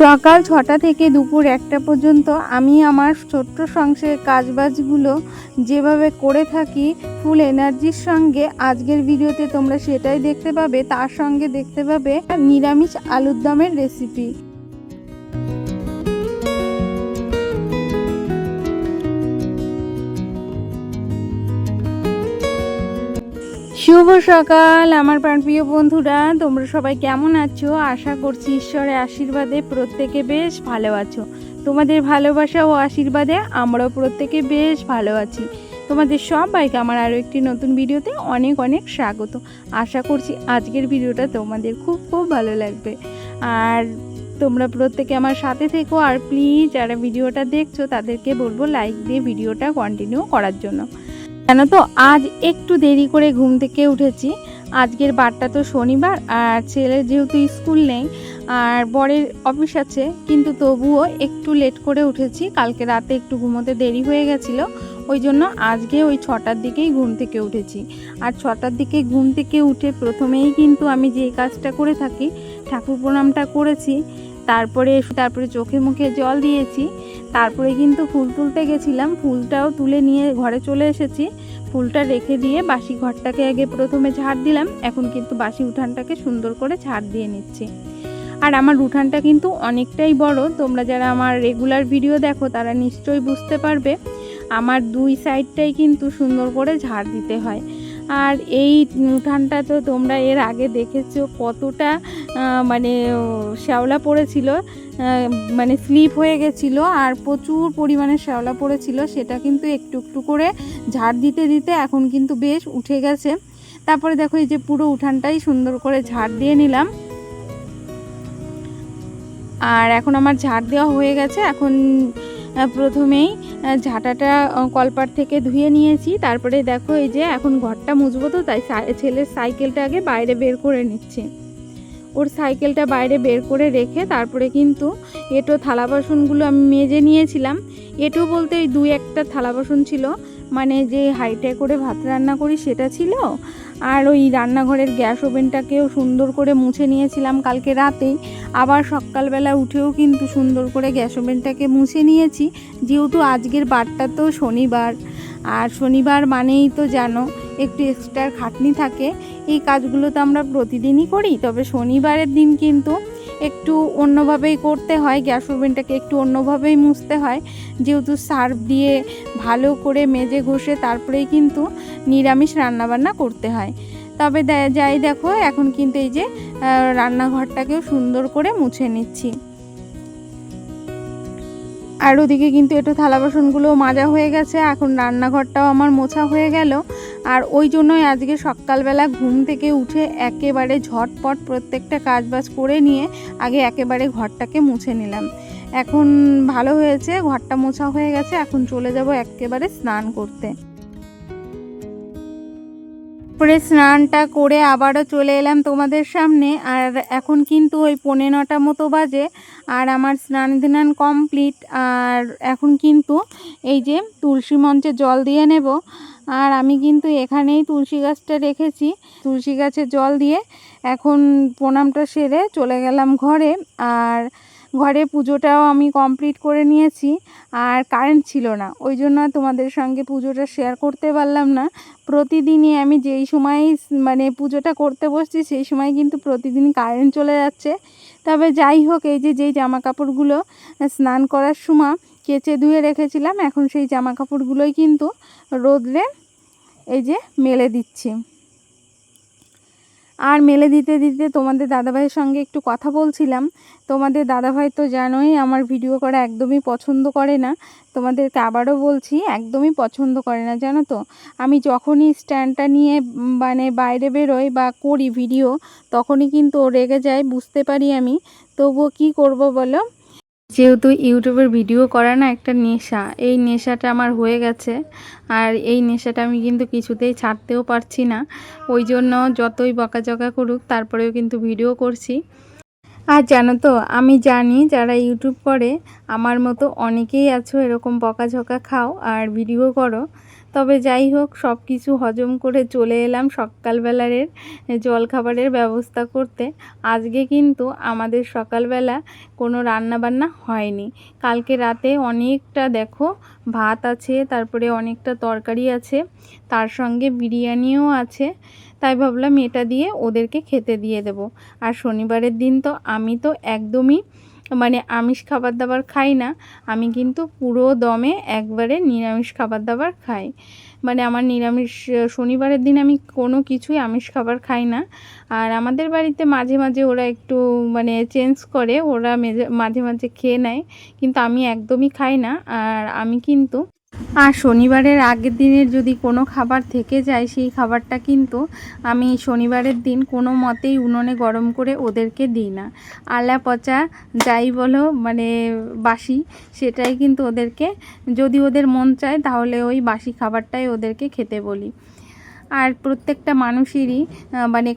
সকাল ৬টা থেকে দুপুর ১টা পর্যন্ত আমি আমার ছোট্ট সংসারের কাজবাজগুলো যেভাবে করে থাকি ফুল এনার্জির সঙ্গে, আজকের ভিডিওতে তোমরা সেটাই দেখতে পাবে। তার সঙ্গে দেখতে পাবে নিরামিষ আলুর দমের রেসিপি। শুভ সকাল আমার প্রাণপ্রিয় বন্ধুরা, তোমরা সবাই কেমন আছো? আশা করছি ঈশ্বরের আশীর্বাদে প্রত্যেকে বেশ ভালো আছো। তোমাদের ভালোবাসা ও আশীর্বাদে আমরাও প্রত্যেকে বেশ ভালো আছি। তোমাদের সবাইকে আমার আরও একটি নতুন ভিডিওতে অনেক অনেক স্বাগত। আশা করছি আজকের ভিডিওটা তোমাদের খুব খুব ভালো লাগবে। আর তোমরা প্রত্যেকে আমার সাথে থেকো। আর প্লিজ যারা ভিডিওটা দেখছো তাদেরকে বলবো লাইক দিয়ে ভিডিওটা কন্টিনিউ করার জন্য। জানো তো, আজ একটু দেরি করে ঘুম থেকে উঠেছি। আজকের বারটা তো শনিবার, আর ছেলের যেহেতু স্কুল নেই আর বরের অফিস আছে, কিন্তু তবুও একটু লেট করে উঠেছি। কালকে রাতে একটু ঘুমোতে দেরি হয়ে গেছিলো, ওই জন্য আজকে ওই 6টার দিকেই ঘুম থেকে উঠেছি। আর 6টার দিকে ঘুম থেকে উঠে প্রথমেই কিন্তু আমি যে কাজটা করে থাকি, ঠাকুর প্রণামটা করেছি, তারপরে চোখে মুখে জল দিয়েছি, তারপরে কিন্তু ফুল তুলতে গেছিলাম। ফুলটাও তুলে নিয়ে ঘরে চলে এসেছি। ফুলটা রেখে দিয়ে বাসি ঘরটাকে আগে প্রথমে ঝাড় দিলাম। এখন কিন্তু বাসি উঠানটাকে সুন্দর করে ঝাড় দিয়ে নিচ্ছি। আর আমার উঠানটা কিন্তু অনেকটাই বড়। তোমরা যারা আমার রেগুলার ভিডিও দেখো তারা নিশ্চয়ই বুঝতে পারবে, আমার দুই সাইডটাই কিন্তু সুন্দর করে ঝাড় দিতে হয়। আর এই উঠানটা তো তোমরা এর আগে দেখেছো কতটা মানে শ্যাওলা পড়েছিল, মানে স্লিপ হয়ে গেছিল, আর প্রচুর পরিমাণে শ্যাওলা পড়েছিল। সেটা কিন্তু একটু একটু করে ঝাড় দিতে দিতে এখন কিন্তু বেশ উঠে গেছে। তারপরে দেখো এই যে পুরো উঠানটাই সুন্দর করে ঝাড় দিয়ে নিলাম। আর এখন আমার ঝাড় দেওয়া হয়ে গেছে। এখন প্রথমেই ঝাঁটাটা কলপাট থেকে ধুয়ে নিয়েছি। তারপরে দেখো এই যে এখন ঘরটা মুছবো, তো তাই ছেলের সাইকেলটা আগে বাইরে বের করে নিচ্ছি। ওর সাইকেলটা বাইরে বের করে রেখে তারপরে কিন্তু এঁটো থালা বাসনগুলো আমি মেজে নিয়েছিলাম। এঁটো বলতে ওই 2-1টা থালা বাসন ছিল, মানে যে হাইটে করে ভাত রান্না করি সেটা ছিল। আর ওই রান্নাঘরের গ্যাস ওভেনটাকেও সুন্দর করে মুছে নিয়েছিলাম কালকে রাতেই। আবার সকালবেলা উঠেও কিন্তু সুন্দর করে গ্যাস ওভেনটাকে মুছে নিয়েছি, যেহেতু আজকের বারটা তো শনিবার। আর শনিবার মানেই তো জানো একটু এক্সট্রা খাটনি থাকে। এই কাজগুলো তো আমরা প্রতিদিনই করি, তবে শনিবারের দিন কিন্তু একটু অন্যভাবেই করতে হয়। গ্যাস ওভেনটাকে একটু অন্যভাবেই মুছতে হয়, যেহেতু সার্ফ দিয়ে ভালো করে মেজে ঘষে তারপরেই কিন্তু নিরামিষ রান্নাবান্না করতে হয়। তবে যাই দেখো, এখন কিন্তু এই যে রান্নাঘরটাকেও সুন্দর করে মুছে নিচ্ছি। আর ওদিকে কিন্তু একটু থালা বাসনগুলো মাজা হয়ে গেছে। এখন রান্নাঘরটাও আমার মোছা হয়ে গেল। আর ওই জন্যই আজকে সকালবেলা ঘুম থেকে উঠে একেবারে ঝটপট প্রত্যেকটা কাজবাজ করে নিয়ে আগে একেবারে ঘরটাকে মুছে নিলাম। এখন ভালো হয়েছে, ঘরটা মোছা হয়ে গেছে। এখন চলে যাব একেবারে স্নান করতে। পরে স্নানটা করে আবারও চলে এলাম তোমাদের সামনে। আর এখন কিন্তু ওই 9:45 মতো বাজে, আর আমার স্নান ধান কমপ্লিট। আর এখন কিন্তু এই যে তুলসী মঞ্চে জল দিয়ে নেব। আর আমি কিন্তু এখানেই তুলসী গাছটা রেখেছি, তুলসী গাছে জল দিয়ে এখন প্রণামটা সেরে চলে গেলাম ঘরে। আর ঘরে পুজোটাও আমি কমপ্লিট করে নিয়েছি। আর কারেন্ট ছিল না, ওই জন্য তোমাদের সঙ্গে পুজোটা শেয়ার করতে পারলাম না। প্রতিদিনই আমি যেই সময় মানে পুজোটা করতে বসছি সেই সময় কিন্তু প্রতিদিনই কারেন্ট চলে যাচ্ছে। তবে যাই হোক, এই যে যেই জামা কাপড়গুলো স্নান করার সময় কেচে ধুয়ে রেখেছিলাম, এখন সেই জামা কাপড়গুলোই কিন্তু রোদ্রে এই যে মেলে দিচ্ছি। আর মেলে দিতে দিতে তোমাদের দাদাভাইয়ের সঙ্গে একটু কথা বলছিলাম। তোমাদের দাদাভাই তো জানোই আমার ভিডিও করা একদমই পছন্দ করে না। তোমাদেরকে আবারও বলছি, একদমই পছন্দ করে না, জানো তো। আমি যখনই স্ট্যান্ডটা নিয়ে মানে বাইরে বেরোই বা করি ভিডিও, তখনই কিন্তু ও রেগে যায়, বুঝতে পারি আমি। তবুও কি করব বলো, যেহেতু ইউটিউবের ভিডিও করা না একটা নেশা, এই নেশাটা আমার হয়ে গেছে। আর এই নেশাটা আমি কিন্তু কিছুতেই ছাড়তেও পারছি না। ওই জন্য যতই বকাঝকা করুক তারপরেও কিন্তু ভিডিও করছি। আর জানো তো, আমি জানি যারা ইউটিউব করে আমার মতো অনেকেই আছো এরকম বকাঝকা খাও আর ভিডিও করো। তবে যাই হোক, সব কিছু হজম করে চলে এলাম সকালবেলার জলখাবারের ব্যবস্থা করতে। আজকে কিন্তু আমাদের সকালবেলা কোনো রান্নাবান্না হয়নি। কালকে রাতে অনেকটা দেখো ভাত আছে, তারপরে অনেকটা তরকারি আছে, তার সঙ্গে বিরিয়ানিও আছে। তাই ভাবলাম এটা দিয়ে ওদেরকে খেতে দিয়ে দেব। আর শনিবারের দিন তো আমি তো একদমই আমিষ খাবার দাবার খাই না। আমি কিন্তু পুরো দমে একবারে নিরামিষ খাবার দাবার খাই। আমার নিরামিষ শনিবারের দিন আমি কোনো কিছুই আমিষ খাবার খাই না। আর আমাদের বাড়িতে মাঝে মাঝে ওরা একটু চেঞ্জ করে, ওরা মাঝে মাঝে খেয়ে নেয়, কিন্তু আমি একদমই খাই না। আর আমি কিন্তু শনিবারের আগের দিনের যদি কোনো খাবার থেকে যায়, সেই খাবারটা কিন্তু আমি শনিবারের দিন কোনো মতেই উনুনে গরম করে ওদেরকে দিই না। আলা পচা যাই বলো বাসি, সেটাই কিন্তু ওদেরকে, যদি ওদের মন চায় তাহলে ওই বাসি খাবারটাই ওদেরকে খেতে বলি। আর প্রত্যেকটা মানুষেরই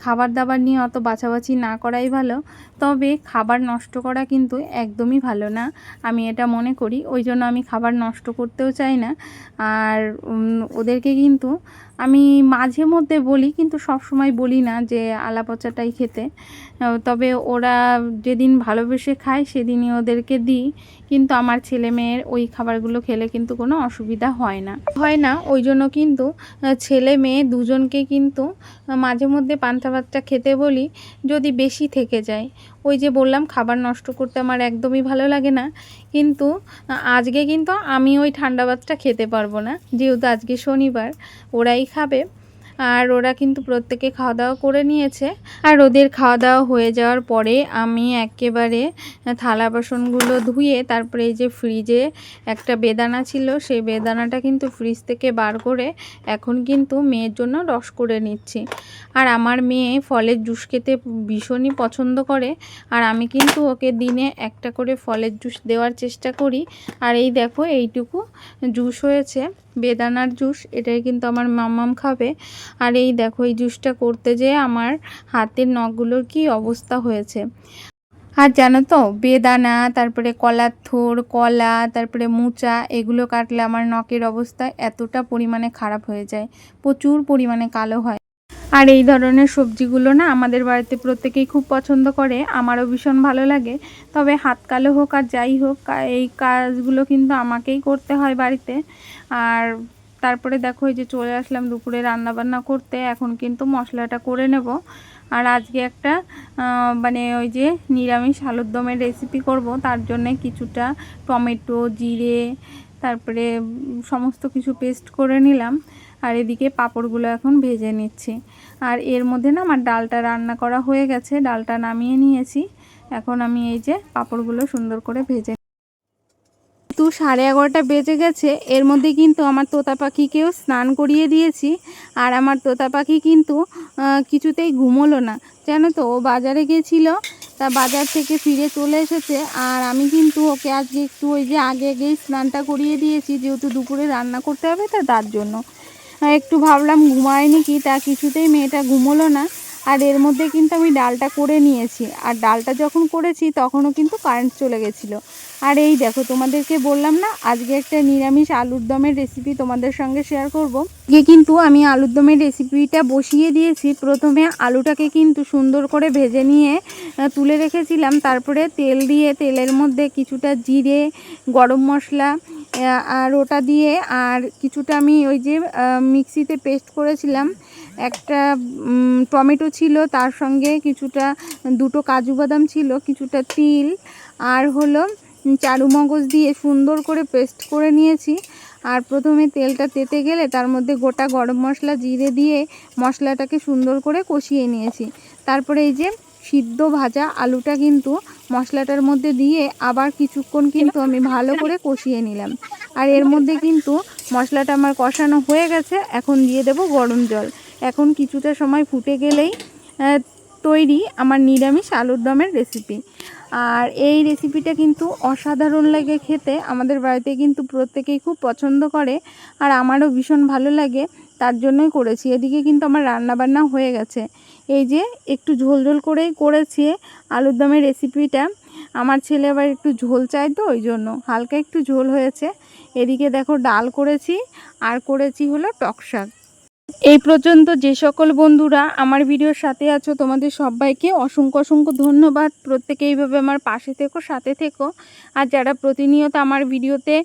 খাবার দাবার নিয়ে অত বাছাবাছি না করাই ভালো। তবে খাবার নষ্ট করা কিন্তু একদমই ভালো না, আমি এটা মনে করি। ওই জন্য আমি খাবার নষ্ট করতেও চাই না। আর ওদেরকে কিন্তু আমি মাঝে মধ্যে বলি, কিন্তু সব সময় বলি না যে আলা পচাটাই খেতে। তবে ওরা যেদিন ভালোবেসে খায় সেদিনই ওদেরকে দিই। কিন্তু আমার ছেলে মেয়ের ওই খাবারগুলো খেলে কিন্তু কোনো অসুবিধা হয় না। ওই জন্য কিন্তু ছেলে মেয়ে দুজনকে কিন্তু মাঝে মধ্যে পান্তা ভাতটা খেতে বলি, যদি বেশি থেকে যায়। ওই যে বললাম, খাবার নষ্ট করতে আমার একদমই ভালো লাগে না। কিন্তু আজকে কিন্তু আমি ওই ঠান্ডা ভাতটা খেতে পারবো না, যেহেতু আজকে শনিবার, ওরাই খাবে। আর ওরা কিন্তু প্রত্যেকে খাওয়া দাওয়া করে নিয়েছে। আর ওদের খাওয়া দাওয়া হয়ে যাওয়ার পরে আমি একেবারে থালা বাসনগুলো ধুয়ে, তারপরে এই যে ফ্রিজে একটা বেদানা ছিল, সেই বেদানাটা কিন্তু ফ্রিজ থেকে বার করে এখন কিন্তু মেয়ের জন্য রস করে নিচ্ছি। আর আমার মেয়ে ফলের জুস খেতে ভীষণই পছন্দ করে, আর আমি কিন্তু ওকে দিনে একটা করে ফলের জুস দেওয়ার চেষ্টা করি। আর এই দেখো, এইটুকু জুস হয়েছে, বেদানার জুস, এটাই কিন্তু আমার মাম্মাম খাবে। আর এই দেখো, এই জুসটা করতে যেয়ে আমার হাতের নখগুলোর কি অবস্থা হয়েছে। আর জানো তো, বেদানা, তারপরে কলার থোড়, কলা, তারপরে মোচা, এগুলো কাটলে আমার নখের অবস্থা এতটা পরিমাণে খারাপ হয়ে যায়, প্রচুর পরিমাণে কালো হয়। আর এই ধরনের সবজিগুলো না আমাদের বাড়িতে প্রত্যেকেই খুব পছন্দ করে, আমারও ভীষণ ভালো লাগে। তবে হাত কালো হোক আর যাই হোক, এই কাজগুলো কিন্তু আমাকেই করতে হয় বাড়িতে। আর তারপরে দেখো, এই যে চলে আসলাম দুপুরে রান্নাবান্না করতে। এখন কিন্তু মশলাটা করে নেব। আর আজকে একটা ওই যে নিরামিষ আলুর দমের রেসিপি করব, তার জন্য কিছুটা টমেটো, জিরে, তারপরে সমস্ত কিছু পেস্ট করে নিলাম। আর এদিকে পাঁপড়গুলো এখন ভেজে নিচ্ছি। আর এর মধ্যে না আমার ডালটা রান্না করা হয়ে গেছে, ডালটা নামিয়ে নিয়েছি। এখন আমি এই যে পাঁপড়গুলো সুন্দর করে ভেজে, তো 11:30 বেজে গেছে। এর মধ্যে কিন্তু আমার তোতা পাখিকেও স্নান করিয়ে দিয়েছি। আর আমার তোতা পাখি কিন্তু কিছুতেই ঘুমোলো না, জানো তো। ও বাজারে গিয়েছিল, তা বাজার থেকে ফিরে চলে এসেছে। আর আমি কিন্তু ওকে আজকে একটু ওই যে আগেই স্নানটা করিয়ে দিয়েছি, যেহেতু দুপুরে রান্না করতে হবে, তার জন্য একটু ভাবলাম ঘুমায়নি কি, তা কিছুতেই মেয়েটা ঘুমোলো না। আর এর মধ্যে কিন্তু আমি ডালটা করে নিয়েছি। আর ডালটা যখন করেছি তখনও কিন্তু কারেন্ট চলে গেছিলো। আর এই দেখো, তোমাদেরকে বললাম না আজকে একটা নিরামিষ আলুর দমের রেসিপি তোমাদের সঙ্গে শেয়ার করব। কিন্তু আমি আলুর দমের রেসিপিটা বসিয়ে দিয়েছি। প্রথমে আলুটাকে কিন্তু সুন্দর করে ভেজে নিয়ে তুলে রেখেছিলাম। তারপরে তেল দিয়ে, তেলের মধ্যে কিছুটা জিরে, গরম মশলা আর ওটা দিয়ে, আর কিছুটা আমি ওই যে মিক্সিতে পেস্ট করেছিলাম, একটা টমেটো ছিল, তার সঙ্গে কিছুটা দুটো কাজু বাদাম ছিল, কিছুটা তিল, আর হলো চারু মগজ দিয়ে সুন্দর করে পেস্ট করে নিয়েছি। আর প্রথমে তেলটা তেতে গেলে তার মধ্যে গোটা গরম মশলা, জিরে দিয়ে মশলাটাকে সুন্দর করে কষিয়ে নিয়েছি। তারপরে এই যে সিদ্ধ ভাজা আলুটা কিন্তু মশলাটার মধ্যে দিয়ে আবার কিছুক্ষণ কিন্তু আমি ভালো করে কষিয়ে নিলাম। আর এর মধ্যে কিন্তু মশলাটা আমার কষানো হয়ে গেছে। এখন দিয়ে দেব গরম জল। এখন কিছুটা সময় ফুটে গেলেই তৈরি আমার নিরামিষ আলুর দমের রেসিপি। আর এই রেসিপিটা কিন্তু অসাধারণ লাগে খেতে, আমাদের বাড়িতে কিন্তু প্রত্যেকেই খুব পছন্দ করে, আর আমারও ভীষণ ভালো লাগে, তার জন্যই করেছি। এদিকে কিন্তু আমার রান্নাবান্না হয়ে গেছে। এই যে একটু ঝোল ঝোল করেই করেছি আলুর দমের রেসিপিটা। আমার ছেলে আবার একটু ঝোল চাই, তো ওই জন্য হালকা একটু ঝোল হয়েছে। এদিকে দেখো ডাল করেছি, আর করেছি হলো টক শাক। এই পর্যন্ত যে সকল বন্ধুরা আমার ভিডিওর সাথে আছো তোমাদের সবাইকে অসংখ্য অসংখ্য ধন্যবাদ। প্রত্যেকে এইভাবে আমার পাশে থেকো, সাথে থেকো। আর যারা প্রতিনিয়ত আমার ভিডিওতে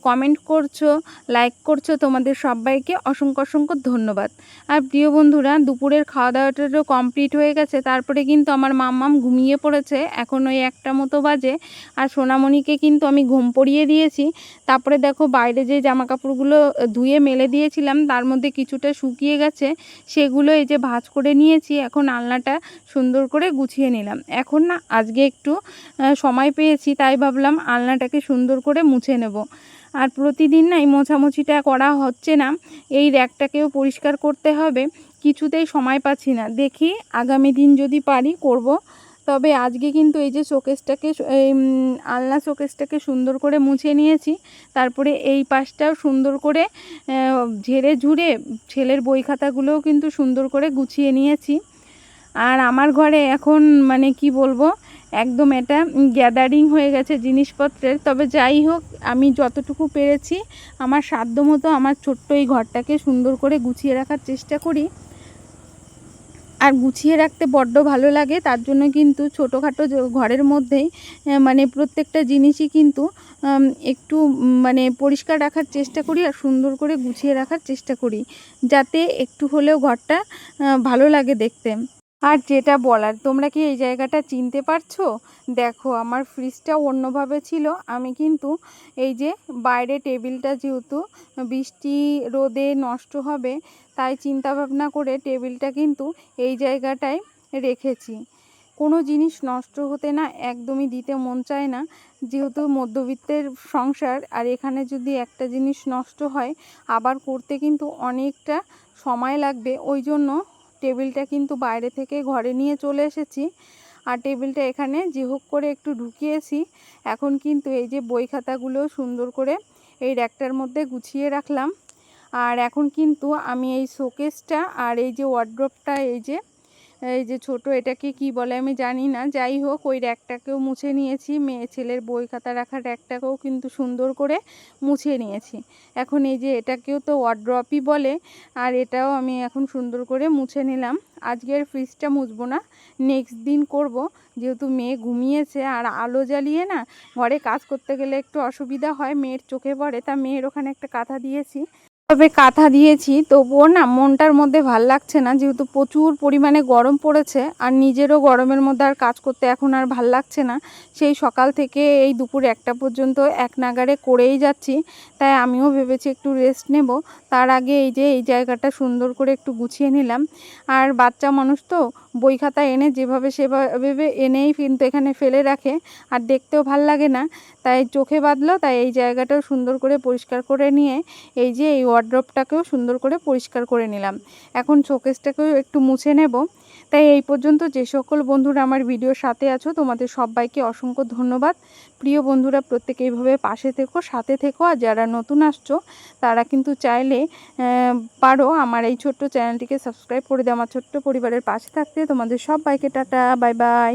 কমেন্ট করছো, লাইক করছো, তোমাদের সবাইকে অসংখ্য অসংখ্য ধন্যবাদ। আর প্রিয় বন্ধুরা, দুপুরের খাওয়া দাওয়াটারও কমপ্লিট হয়ে গেছে। তারপরে কিন্তু আমার মাম্মাম ঘুমিয়ে পড়েছে, এখন ওই 1টা মতো বাজে। আর সোনামণিকে কিন্তু আমি ঘুম পড়িয়ে দিয়েছি। তারপরে দেখো বাইরে যে জামা কাপড়গুলো ধুয়ে মেলে দিয়েছিলাম তার মধ্যে কিছুটা শুকিয়ে গেছে, সেগুলো এই যে ভাঁজ করে নিয়েছি। এখন আলনাটা সুন্দর করে গুছিয়ে নিলাম। এখন না আজকে একটু সময় পেয়েছি, তাই ভাবলাম আলনাটাকে সুন্দর করে মুছে নেব। আর প্রতিদিন না এই মোছামুছিটা করা হচ্ছে না, এই র্যাকটাকেও পরিষ্কার করতে হবে, কিছুতেই সময় পাচ্ছি না। দেখি আগামী দিন যদি পারি করব। তবে আজকে কিন্তু এই যে শোকেসটাকে, আলনা শোকেসটাকে সুন্দর করে মুছে নিয়েছি। তারপরে এই পাশটাও সুন্দর করে ঝেড়ে ঝুড়ে ছেলের বই খাতাগুলোও কিন্তু সুন্দর করে গুছিয়ে নিয়েছি। আর আমার ঘরে এখন মানে কি বলবো, একদম এটা গ্যাদারিং হয়ে গেছে জিনিসপত্রের। তবে যাই হোক, আমি যতটুকু পেরেছি আমার সাধ্যমতো আমার ছোট্ট এই ঘরটাকে সুন্দর করে গুছিয়ে রাখার চেষ্টা করি। আর গুছিয়ে রাখতে বড্ড ভালো লাগে, তার জন্য কিন্তু ছোটোখাটো ঘরের মধ্যেই মানে প্রত্যেকটা জিনিসই কিন্তু একটু মানে পরিষ্কার রাখার চেষ্টা করি আর সুন্দর করে গুছিয়ে রাখার চেষ্টা করি, যাতে একটু হলেও ঘরটা ভালো লাগে দেখতে। আর যেটা বলার, তোমরা কি এই জায়গাটা চিনতে পারছো? দেখো আমার ফ্রিজটা অন্যভাবে ছিল, আমি কিন্তু এই যে বাইরে টেবিলটা যেহেতু বৃষ্টি রোদে নষ্ট হবে, তাই চিন্তা ভাবনা করে টেবিলটা কিন্তু এই জায়গাটায় রেখেছি। কোনো জিনিস নষ্ট হতে না একদমই দিতে মন চায় না, যেহেতু মধ্যবিত্তের সংসার। আর এখানে যদি একটা জিনিস নষ্ট হয় আবার করতে কিন্তু অনেকটা সময় লাগবে, ওই জন্য টেবিলটা কিন্তু বাইরে থেকে ঘরে নিয়ে চলে এসেছি। আর টেবিলটা এখানে যে হোক করে একটু ঢুকিয়েছি। এখন কিন্তু এই যে বই খাতাগুলো সুন্দর করে এই র্যাকটার মধ্যে গুছিয়ে রাখলাম। আর এখন কিন্তু আমি এই শোকেসটা আর এই যে ওয়ার্ড্রপটা, এই যে ছোট, এটাকে কি বলে আমি জানি না, যাই হোক ওই র্যাকটাকেও মুছে নিয়েছি। মেয়ে ছেলের বই খাতা রাখার র্যাকটাকেও কিন্তু সুন্দর করে মুছে নিয়েছি। এখন এই যে এটাকেও তো ওয়ার্ড্রপই বলে, আর এটাও আমি এখন সুন্দর করে মুছে নিলাম। আজকের ফ্রিজটা মুছবো না, নেক্সট দিন করব, যেহেতু মেয়ে ঘুমিয়েছে। আর আলো জ্বালিয়ে না ঘরে কাজ করতে গেলে একটু অসুবিধা হয়, মেয়ের চোখে পড়ে, তা মেয়ের ওখানে একটা কাঁথা দিয়েছি। তবে কাঁথা দিয়েছি তবুও না মনটার মধ্যে ভাল লাগছে না, যেহেতু প্রচুর পরিমাণে গরম পড়েছে। আর নিজেরও গরমের মধ্যে আর কাজ করতে এখন আর ভাল লাগছে না। সেই সকাল থেকে এই দুপুর 1টা পর্যন্ত এক নাগাড়ে করেই যাচ্ছি, তাই আমিও ভেবেছি একটু রেস্ট নেব। তার আগে এই যে এই জায়গাটা সুন্দর করে একটু গুছিয়ে নিলাম। আর বাচ্চা মানুষ তো বই খাতা এনে যেভাবে সেভাবে এনেই কিন্তু এখানে ফেলে রাখে, আর দেখতেও ভাল লাগে না, তাই চোখে বাঁধলো। তাই এই জায়গাটাও সুন্দর করে পরিষ্কার করে নিয়ে এই যে এই ওয়ার্ড্রপটাকেও সুন্দর করে পরিষ্কার করে নিলাম। এখন শোকেসটাকেও একটু মুছে নেব। তাই এই পর্যন্ত যে সকল বন্ধুরা আমার ভিডিওর সাথে আছো তোমাদের সবাইকে অসংখ্য ধন্যবাদ। প্রিয় বন্ধুরা, প্রত্যেকে এইভাবে পাশে থেকো, সাথে থেকো। আর যারা নতুন আসছো তারা কিন্তু চাইলে পারো আমার এই ছোট্ট চ্যানেলটিকে সাবস্ক্রাইব করে দাও, আমার ছোট্ট পরিবারের পাশে থাকতে। তোমাদের সবাইকে টাটা, বাই বাই।